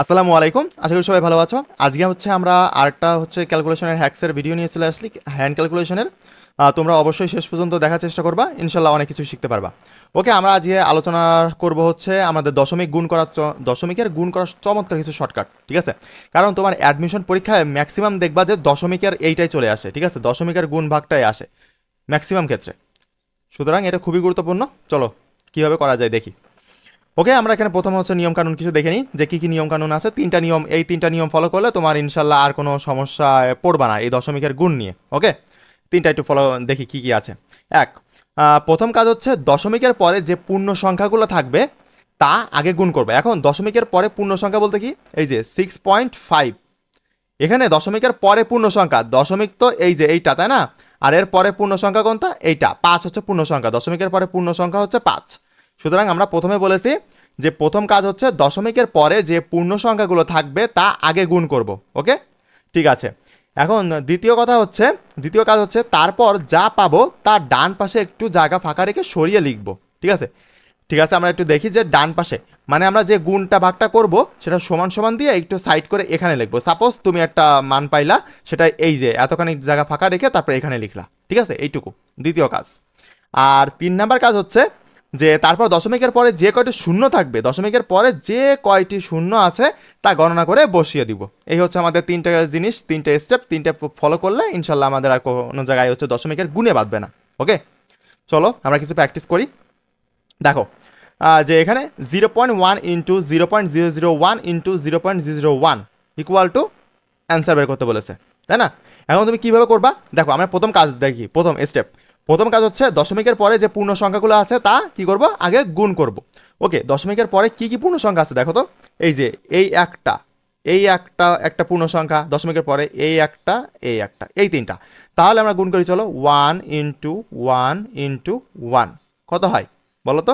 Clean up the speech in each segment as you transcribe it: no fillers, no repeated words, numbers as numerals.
আসসালামু আলাইকুম, আশা করি সবাই ভালো আছো। আজকে আমরা আরেকটা ক্যালকুলেশনের হ্যাক্সের ভিডিও নিয়ে চলে আসলি, হ্যান্ড ক্যালকুলেশনের। তোমরা অবশ্যই শেষ পর্যন্ত দেখার চেষ্টা করবা, ইনশাল্লাহ অনেক কিছু শিখতে পারবা। ওকে, আমরা আজকে আলোচনা করব আমাদের দশমিকের গুণ করার চমৎকার কিছু শর্টকাট, ঠিক আছে? কারণ তোমার অ্যাডমিশন পরীক্ষায় ম্যাক্সিমাম দেখবা যে দশমিকের এইটাই চলে আসে, ঠিক আছে? দশমিকের গুণ ভাগটাই আসে ম্যাক্সিমাম ক্ষেত্রে। সুতরাং এটা খুবই গুরুত্বপূর্ণ। চলো কীভাবে করা যায় দেখি। ওকে, আমরা এখানে প্রথমে নিয়ম কানুন কিছু দেখে নিই যে কী কী নিয়ম কানুন আছে। এই তিনটা নিয়ম ফলো করলে তোমার ইনশাল্লাহ আর কোনো সমস্যায় পড়বা না এই দশমিকের গুণ নিয়ে। ওকে, তিনটা একটু ফলো দেখি কী কী আছে। এক, প্রথম কাজ দশমিকের পরে যে পূর্ণ সংখ্যাগুলো থাকবে তা আগে গুণ করবে। এখন দশমিকের পরে পূর্ণ সংখ্যা বলতে কি, এই যে 6.5, এখানে দশমিকের পরে পূর্ণ সংখ্যা, দশমিক তো এই যে এইটা, তাই না? আর এর পরে পূর্ণ সংখ্যা কোনটা? এইটা 5 পূর্ণ সংখ্যা। দশমিকের পরে পূর্ণ সংখ্যা 5। সুতরাং আমরা প্রথমে বলেছি যে প্রথম কাজ দশমিকের পরে যে পূর্ণ সংখ্যাগুলো থাকবে তা আগে গুণ করব। ওকে, ঠিক আছে। এখন দ্বিতীয় কাজ তারপর যা পাবো তার ডান পাশে একটু জায়গা ফাঁকা রেখে সরিয়ে লিখবো। ঠিক আছে, ঠিক আছে। আমরা একটু দেখি যে ডান পাশে মানে আমরা যে গুণটা ভাগটা করব সেটা সমান সমান দিয়ে একটু সাইড করে এখানে লিখবো। সাপোজ তুমি একটা মান পাইলা, সেটা এই যে এতখানি জায়গা ফাঁকা রেখে তারপরে এখানে লিখলা, ঠিক আছে? এইটুকু দ্বিতীয় কাজ। আর 3 নাম্বার কাজ যে তারপর দশমিকের পরে যে কয়টি শূন্য থাকবে, দশমিকের পরে যে কয়টি শূন্য আছে তা গণনা করে বসিয়ে দিব। এই আমাদের তিনটে জিনিস, তিনটে স্টেপ, তিনটে ফলো করলে ইনশাল্লাহ আমাদের আর কোনো জায়গায় দশমিকের গুণে বাঁধবে না। ওকে, চলো আমরা কিছু প্র্যাকটিস করি। দেখো যে এখানে 0.1 into 0.001 into 0.001 equal to answer বের করতে বলেছে, তাই না? এখন তুমি কীভাবে করবা দেখো। আমরা প্রথম কাজ দেখি, প্রথম কাজ দশমিকের পরে যে পূর্ণ সংখ্যাগুলো আছে তা কি করব, আগে গুণ করব। ওকে, দশমিকের পরে কি কি পূর্ণ সংখ্যা আছে দেখো তো। এই যে একটা পূর্ণ সংখ্যা, দশমিকের পরে এই একটা, এই তিনটা। তাহলে আমরা গুণ করি, চলো। 1 ইন্টু 1 ইন্টু 1 কত হয় বলো তো?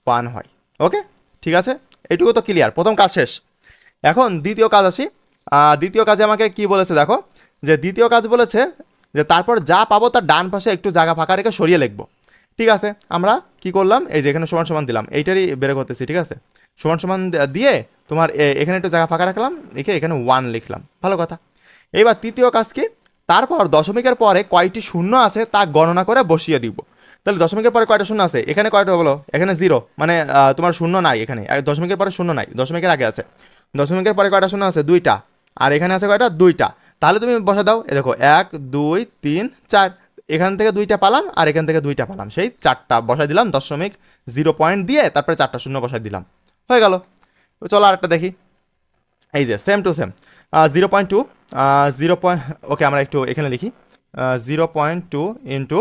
1 হয়। ওকে, ঠিক আছে, এইটুকু তো ক্লিয়ার। প্রথম কাজ শেষ। এখন দ্বিতীয় কাজ আসি। দ্বিতীয় কাজে আমাকে কি বলেছে দেখো, যে দ্বিতীয় কাজ বলেছে যে তারপর যা পাবো তার ডান পাশে একটু জায়গা ফাঁকা রেখে সরিয়ে লিখবো। ঠিক আছে, আমরা কি করলাম, এই যে এখানে সমান সমান দিলাম, এইটারই বের করতেছি। ঠিক আছে, সমান সমান দিয়ে তোমার এখানে একটু জায়গা ফাঁকা রাখলাম, রেখে এখানে 1 লিখলাম। ভালো কথা। এইবার তৃতীয় কাজ কি, তারপর দশমিকের পরে কয়টি শূন্য আছে তা গণনা করে বসিয়ে দিব। তাহলে দশমিকের পরে কয়টা শূন্য আছে, এখানে কয়টা বলো? এখানে 0, মানে তোমার শূন্য নাই এখানে। দশমিকের পরে শূন্য নাই, দশমিকের আগে আছে। দশমিকের পরে কয়টা শূন্য আছে? 2টা। আর এখানে আছে কয়টা? 2টা। তাহলে তুমি বসা দাও। এ দেখো 1 2 3 4, এখান থেকে 2টা পালাম আর এখান থেকে 2টা পালাম, সেই 4টা বসাই দিলাম। 0 পয়েন্ট দিয়ে তারপরে 4টা শূন্য বসাই দিলাম, হয়ে গেল। চলো আরেকটা দেখি। এই যে সেম টু সেম 0.2 ওকে, আমরা একটু এখানে লিখি 0.2 ইন্টু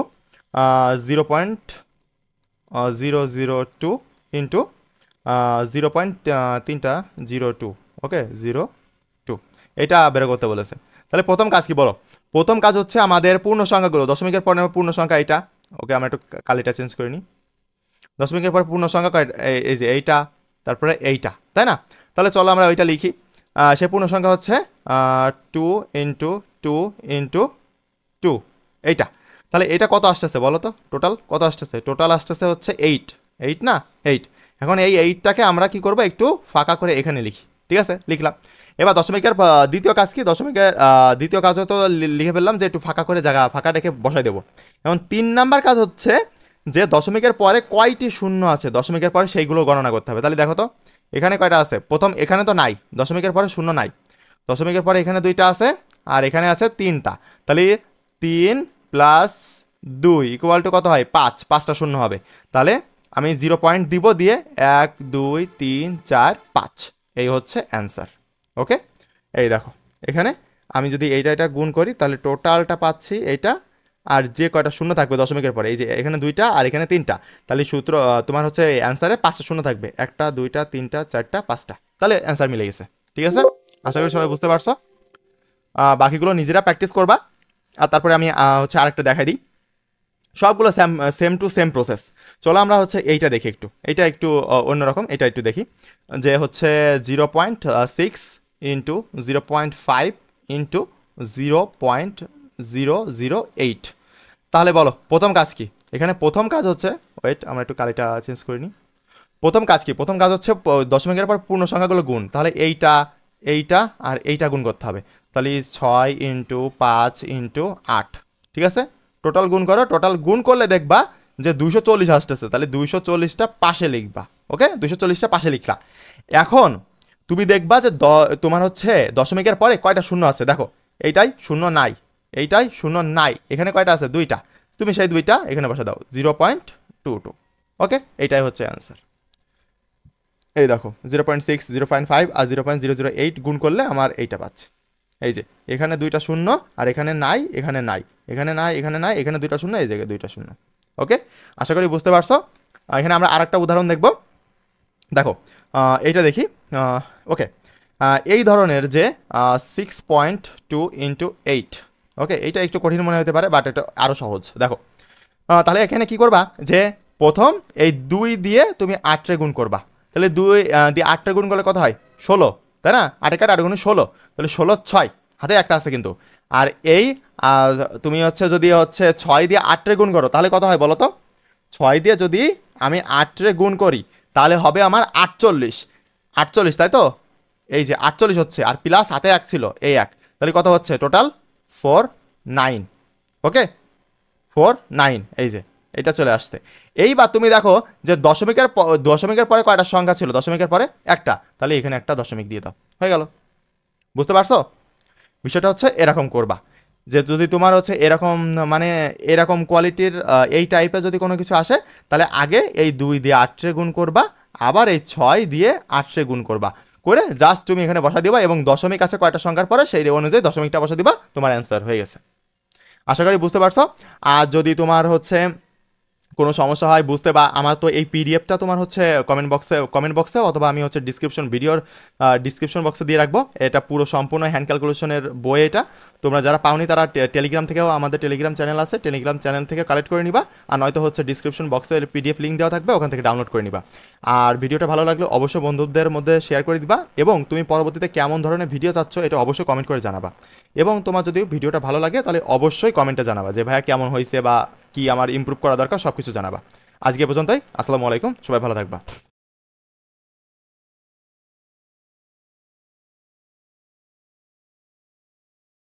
0.002 ইন্টু 0.302। ওকে, 0.2 এটা বের করতে বলেছে। তাহলে প্রথম কাজ কি বলো? প্রথম কাজ আমাদের পূর্ণ সংখ্যাগুলো, দশমিকের পরে পূর্ণ সংখ্যা এইটা। ওকে, আমরা একটু কালিটা চেঞ্জ করে নিই। দশমিকের পরে পূর্ণ সংখ্যা এই যে এইটা, তারপরে এইটা, তাই না? তাহলে চলো আমরা ওইটা লিখি। সে পূর্ণ সংখ্যা 2 ইন্টু 2 ইন্টু 2, এইটা। তাহলে এটা কত আসতেছে বলো তো? টোটাল কত আসতেছে? টোটাল আসতেছে 8 না? 8। এখন এই 8টাকে আমরা কি করব, একটু ফাঁকা করে এখানে লিখি। ঠিক আছে, লিখলাম। এবার দশমিকের দ্বিতীয় কাজ কি, দশমিকের দ্বিতীয় কাজ তো লিখে ফেললাম যে একটু ফাঁকা করে জায়গা ফাঁকা রেখে বসাই দেবো। এখন 3 নাম্বার কাজ যে দশমিকের পরে কয়টি শূন্য আছে, দশমিকের পরে সেইগুলো গণনা করতে হবে। তাহলে দেখো তো এখানে কয়টা আছে। প্রথম এখানে তো নাই, দশমিকের পরে শূন্য নাই। দশমিকের পরে এখানে 2টা আছে আর এখানে আছে 3টা। তাহলে 3 প্লাস 2 ইকুয়াল টু কত হয়? 5। 5টা শূন্য হবে। তাহলে আমি 0 পয়েন্ট দিব, দিয়ে 1 2 3 4 5, এই অ্যান্সার। ওকে, এই দেখো এখানে আমি যদি এটা গুণ করি তাহলে টোটালটা পাচ্ছি এইটা। আর যে কয়টা শূন্য থাকবে দশমিকের পরে, এই যে এখানে 2টা আর এখানে 3টা, তাহলে সূত্র তোমার অ্যান্সারে 5টা শূন্য থাকবে। 1টা 2টা 3টা 4টা 5টা, তাহলে অ্যান্সার মিলে গেছে। ঠিক আছে, আশা করি সবাই বুঝতে পারছো। বাকিগুলো নিজেরা প্র্যাকটিস করবা। আর তারপরে আমি আরেকটা দেখাই দিই। সবগুলো সেম টু সেম প্রসেস। চলো আমরা এইটা দেখি একটু। এইটা একটু অন্যরকম, এটা একটু দেখি। যে 0.6 ইন্টু 0.5 ইন্টু 0.008। তাহলে বলো প্রথম কাজ কি? এখানে প্রথম কাজ ওয়েট, আমরা একটু কালিটা চেঞ্জ করে নিই। প্রথম কাজ কি? প্রথম কাজ হচ্ছে দশমিকের পর পূর্ণ সংখ্যাগুলো গুণ। তাহলে এইটা এইটা আর এইটা গুণ করতে হবে। তাহলে 6 ইন্টু 5 ইন্টু 8, ঠিক আছে? টোটাল গুণ করো, টোটাল গুণ করলে দেখবা যে 240 আসতেছে। তাহলে 240টা পাশে লিখবা। ওকে, 240টা পাশে লিখলা। এখন তুমি দেখবা যে তোমার হচ্ছে দশমিকের পরে কয়টা শূন্য আছে। দেখো, এইটাই শূন্য নাই, এইটাই শূন্য নাই, এখানে কয়টা আছে? 2টা। তুমি সেই 2টা এখানে বসে দাও, 0.22। ওকে, এইটাই হচ্ছে অ্যান্সার। এই দেখো 0.6, 0.5 আর 0.008 গুণ করলে আমার এইটা পাচ্ছে। এই যে এখানে 2টা শূন্য আর এখানে নাই, এখানে নাই, এখানে নাই, এখানে নাই, এখানে 2টা শূন্য, এই জায়গায় 2টা শূন্য। ওকে, আশা করি বুঝতে পারছো। এখানে আমরা আরেকটা উদাহরণ দেখব। দেখো এইটা দেখি। ওকে, এই ধরনের যে 6.2 ইন্টু 8, ওকে, এইটা একটু কঠিন মনে হতে পারে, বাট এটা আরও সহজ। দেখো তাহলে এখানে কি করবা, যে প্রথম এই 2 দিয়ে তুমি 8 রে গুণ করবা। তাহলে 2 দিয়ে 8 রে গুণ করলে কত হয়? 16, তাই না? 8 কাটা 8 গুণ 16, তাহলে 16 6, হাতে একটা আছে কিন্তু। আর এই তুমি হচ্ছে যদি হচ্ছে 6 দিয়ে 8 রে গুণ করো তাহলে কত হয় বলো তো? 6 দিয়ে যদি আমি 8 রে গুণ করি তাহলে হবে আমার 48, 48, তাই তো? এই যে 48 হচ্ছে, আর প্লাস হাতে 1 ছিল, এই 1, তাহলে কত হচ্ছে টোটাল? 4 9। ওকে, 4 9, এই যে এটা চলে আসছে। এইবার তুমি দেখো যে দশমিকের পরে কয়টা সংখ্যা ছিল? দশমিকের পরে একটা, তাহলে এখানে একটা দশমিক দিয়ে দাও, হয়ে গেল। বুঝতে পারছো? বিষয়টা হচ্ছে এরকম করবা, যে যদি তোমার হচ্ছে এরকম মানে এরকম কোয়ালিটির এই টাইপের যদি কোনো কিছু আসে, তাহলে আগে এই 2 দিয়ে 8 রে গুণ করবা, আবার এই 6 দিয়ে 8 রে গুণ করবা, করে জাস্ট তুমি এখানে বসা দিবা এবং দশমিক আছে কয়টা সংখ্যার পরে সেই অনুযায়ী দশমিকটা বসা দিবা, তোমার অ্যান্সার হয়ে গেছে। আশা করি বুঝতে পারছো। আর যদি তোমার হচ্ছে কোনো সমস্যা হয় বুঝতে, বা আমার তো এই পিডিএফটা তোমার হচ্ছে কমেন্ট বক্সে অথবা আমি হচ্ছে ডিসক্রিপশন বক্সে দিয়ে রাখবো। এটা পুরো সম্পূর্ণ হ্যান্ড ক্যালকুলেশনের বই। এটা তোমরা যারা পাওনি তারা টেলিগ্রাম থেকেও, আমাদের টেলিগ্রাম চ্যানেল আছে, টেলিগ্রাম চ্যানেল থেকে কালেক্ট করে নিবা, আর নয়তো হচ্ছে ডিসক্রিপশন বক্সের পিডিএফ লিঙ্ক দেওয়া থাকবে, ওখান থেকে ডাউনলোড করে নিবা। আর ভিডিওটা ভালো লাগলে অবশ্যই বন্ধুদের মধ্যে শেয়ার করে দিবা, এবং তুমি পরবর্তীতে কেমন ধরনের ভিডিও চাচ্ছ এটা অবশ্যই কমেন্ট করে জানাবা। এবং তোমার যদি ভিডিওটা ভালো লাগে তাহলে অবশ্যই কমেন্টে জানাবা যে ভাইয়া কেমন হয়েছে বা কি আমার ইমপ্রুভ করা দরকার, সব কিছু জানাবা। আজকে পর্যন্তই, আসসালামু আলাইকুম, সবাই ভালো থাকবা।